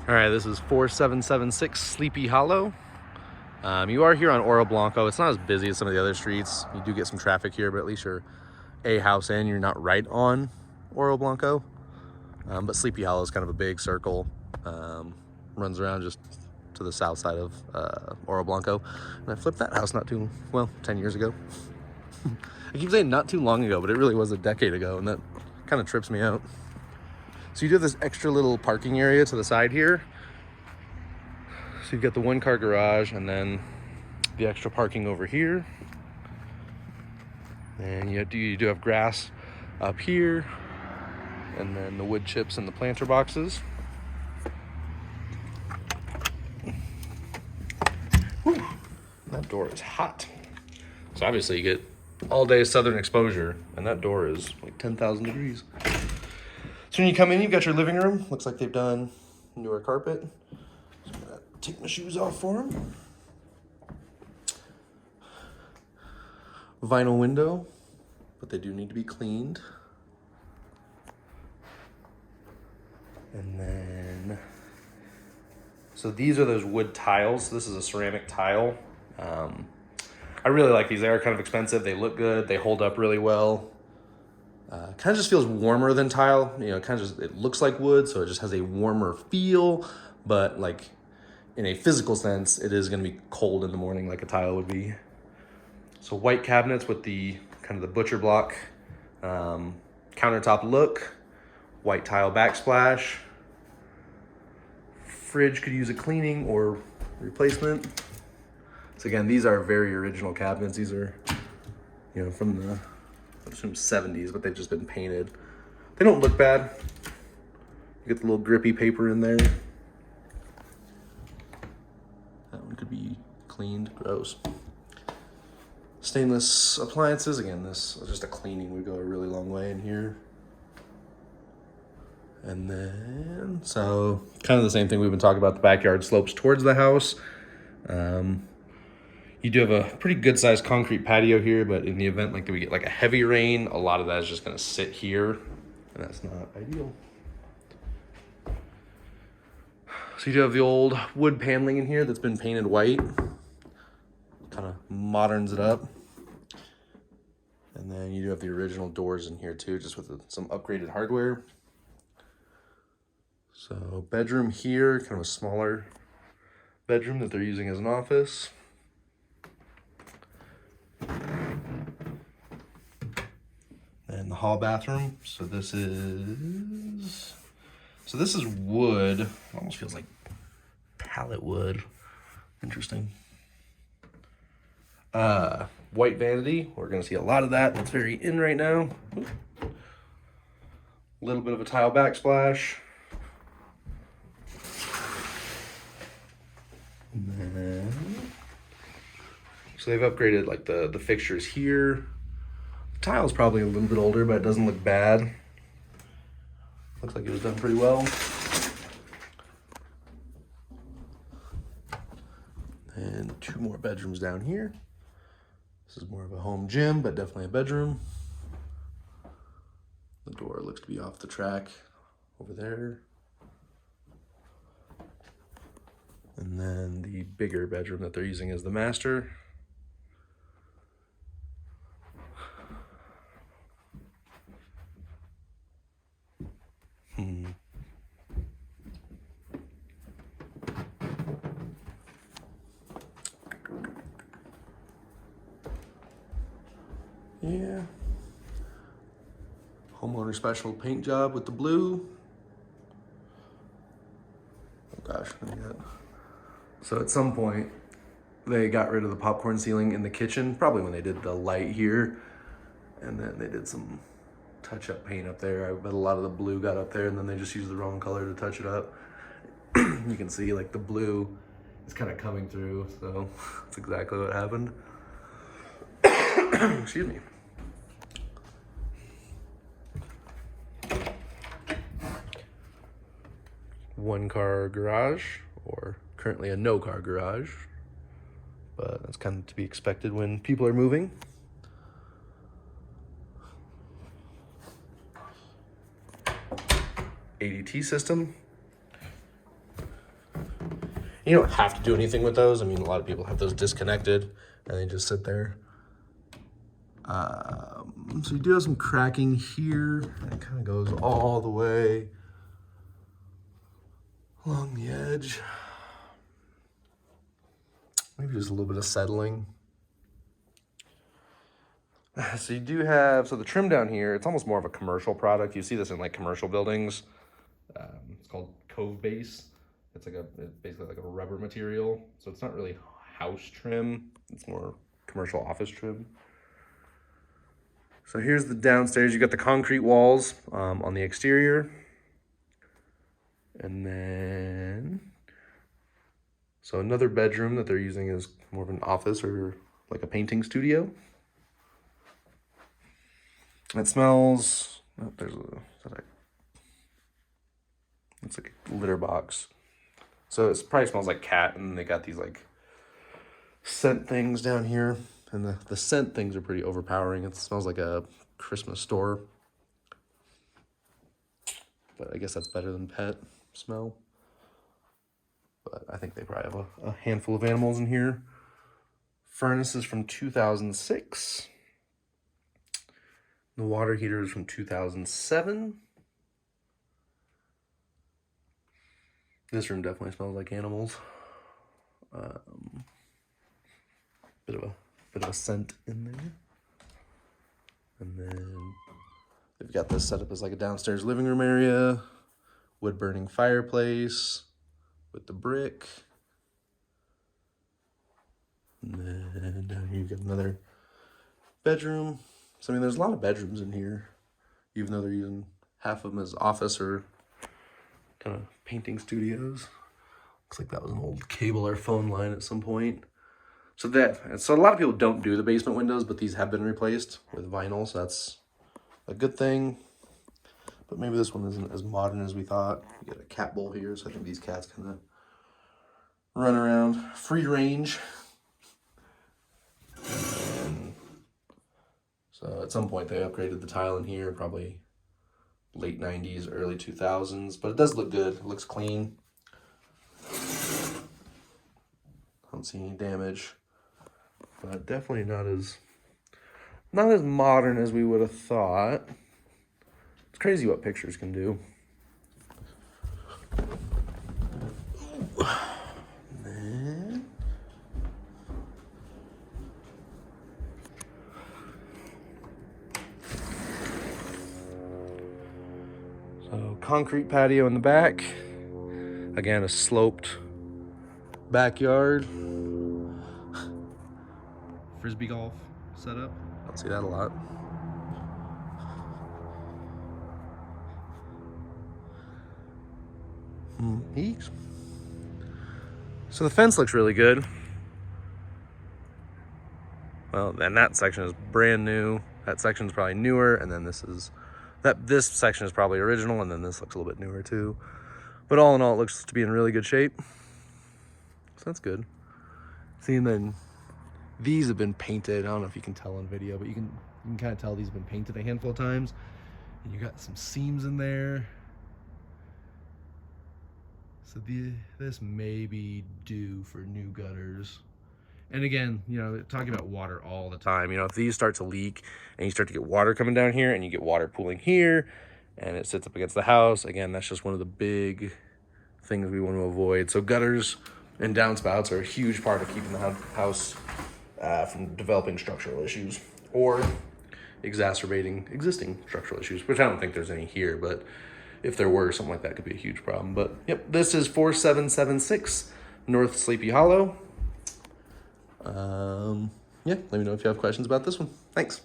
All right, this is 4776 Sleepy Hollow. You are here on Oro Blanco. It's not as busy as some of the other streets. You do get some traffic here, but at least you're a house in. You're not right on Oro Blanco. But Sleepy Hollow is kind of a big circle. Runs around just to the south side of Oro Blanco. And I flipped that house 10 years ago. I keep saying not too long ago, but it really was a decade ago, and that kind of trips me out. So you do have this extra little parking area to the side here. So you've got the 1-car garage and then the extra parking over here. And you do have grass up here, and then the wood chips and the planter boxes. Whew, that door is hot. So obviously you get all day southern exposure, and that door is like 10,000 degrees. So when you come in, you've got your living room. Looks like they've done newer carpet. So I'm gonna take my shoes off for them. Vinyl window, but they do need to be cleaned. And then, so these are those wood tiles. This is a ceramic tile. I really like these. They are kind of expensive. They look good. They hold up really well. Kind of just feels warmer than tile. You know, it looks like wood, so it just has a warmer feel. But like in a physical sense, it is going to be cold in the morning like a tile would be. So white cabinets with the kind of the butcher block countertop look. White tile backsplash. Fridge could use a cleaning or replacement. So again, these are very original cabinets. These are, you know, from the, I assume 70s, but they've just been painted. They don't look bad. You get the little grippy paper in there. That one could be cleaned. Gross. Stainless appliances. Again, this is just a cleaning would go a really long way in here. And then, so kind of the same thing we've been talking about. The backyard slopes towards the house. You do have a pretty good sized concrete patio here, but in the event like that we get like a heavy rain, a lot of that is just gonna sit here, and that's not ideal. So you do have the old wood paneling in here that's been painted white. Kind of moderns it up. And then you do have the original doors in here too, just with some upgraded hardware. So bedroom here, kind of a smaller bedroom that they're using as an office. And the hall bathroom. So this is wood. It almost feels like pallet wood. Interesting. White vanity. We're gonna see a lot of that. That's very in right now. A little bit of a tile backsplash. And then, so they've upgraded like the fixtures here. The tile's probably a little bit older, but it doesn't look bad. Looks like it was done pretty well. And 2 more bedrooms down here. This is more of a home gym, but definitely a bedroom. The door looks to be off the track over there. And then the bigger bedroom that they're using as the master. Yeah. Homeowner special paint job with the blue. Oh gosh, so at some point they got rid of the popcorn ceiling in the kitchen, probably when they did the light here, and then they did some touch-up paint up there. I bet a lot of the blue got up there, and then they just used the wrong color to touch it up. You can see like the blue is kind of coming through, so that's exactly what happened. Excuse me. One-car garage, or currently a no-car garage, but that's kind of to be expected when people are moving. ADT system. You don't have to do anything with those. I mean, a lot of people have those disconnected and they just sit there. So you do have some cracking here, and it kind of goes all the way along the edge. Maybe just a little bit of settling. So you do have, so the trim down here, it's almost more of a commercial product. You see this in like commercial buildings. It's called Cove Base. It's basically like a rubber material. So it's not really house trim. It's more commercial office trim. So here's the downstairs. You got the concrete walls on the exterior. And then, so another bedroom that they're using is more of an office or like a painting studio. It smells, oh, it's like a litter box. So it probably smells like cat, and they got these like scent things down here. And the scent things are pretty overpowering. It smells like a Christmas store. But I guess that's better than pet smell. But I think they probably have a handful of animals in here. Furnace is from 2006. The water heater is from 2007. This room definitely smells like animals. Bit of a scent in there. And then they've got this set up as like a downstairs living room area, wood burning fireplace with the brick. And then down here you get another bedroom. So I mean, there's a lot of bedrooms in here, even though they're using half of them as office or kind of painting studios. Looks like that was an old cable or phone line at some point. So a lot of people don't do the basement windows, but these have been replaced with vinyl, so that's a good thing. But maybe this one isn't as modern as we thought. You got a cat bowl here, so I think these cats kind of run around free range. So at some point they upgraded the tile in here, probably late 90s, early 2000s, but it does look good. It looks clean. Don't see any damage, but definitely not as modern as we would have thought. It's crazy what pictures can do. So concrete patio in the back. Again, a sloped backyard. Frisbee golf setup. Don't see that a lot. So the fence looks really good. Well, and that section is brand new. That section is probably newer, and then this section is probably original, and then this looks a little bit newer too. But all in all, it looks to be in really good shape. So that's good. See, and then these have been painted. I don't know if you can tell on video, but you can kind of tell these have been painted a handful of times. And you got some seams in there. So this may be due for new gutters. And again, you know, talking about water all the time, you know, if these start to leak and you start to get water coming down here and you get water pooling here and it sits up against the house, again, that's just one of the big things we want to avoid. So gutters and downspouts are a huge part of keeping the house from developing structural issues or exacerbating existing structural issues, which I don't think there's any here, but if there were, something like that could be a huge problem. But yep, this is 4776 North Sleepy Hollow. Yeah, let me know if you have questions about this one. Thanks.